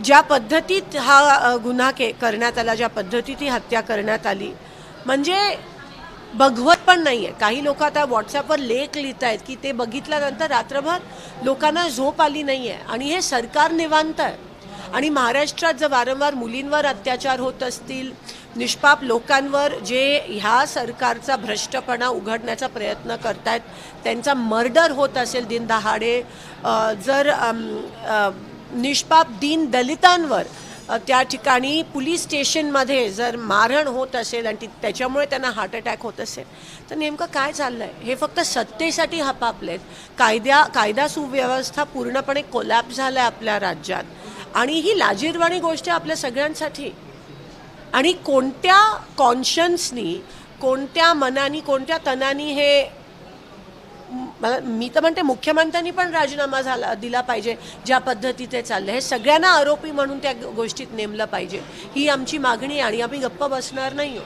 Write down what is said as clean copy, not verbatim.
ज्या पद्धतीत हा गुन्हा करण्यात आला, ज्या पद्धतीत ही हत्या करण्यात आली, म्हणजे बघवत पण नाही आहे. काही लोक आता व्हॉट्सॲपवर लेख लिहित आहेत की ते बघितल्यानंतर रात्रभर लोकांना झोप आली नाही आहे आणि हे सरकार निवांत आहे. आणि महाराष्ट्रात जर वारंवार मुलींवर अत्याचार होत असतील, निष्पाप लोकांवर जे ह्या सरकारचा भ्रष्टपणा उघडण्याचा प्रयत्न करतायत, त्यांचा मर्डर होत असेल दिनदहाडे, जर निष्पाप दीन दलितांवर त्या ठिकाणी पोलीस स्टेशनमध्ये जर मारहाण होत असेल आणि त्याच्यामुळे त्यांना हार्ट अटॅक होत असेल, तर नेमकं काय चाललं आहे? हे फक्त सत्तेसाठी हपापलेत. कायदा सुव्यवस्था पूर्णपणे कोलॅप्स झाला आहे आपल्या राज्यात आणि ही लाजिरवाणी गोष्ट आहे आपल्या सगळ्यांसाठी. आणि कोणत्या कॉन्शन्सनी, कोणत्या मनानी, कोणत्या तनानी हे, मी तर म्हणते मुख्यमंत्र्यांनी पण राजीनामा दिला पाहिजे. ज्या पद्धतीत ते चाललं हे सगळ्यांना आरोपी म्हणून त्या गोष्टीत नेमलं पाहिजे, ही आमची मागणी आणि आम्ही गप्प बसणार नाही.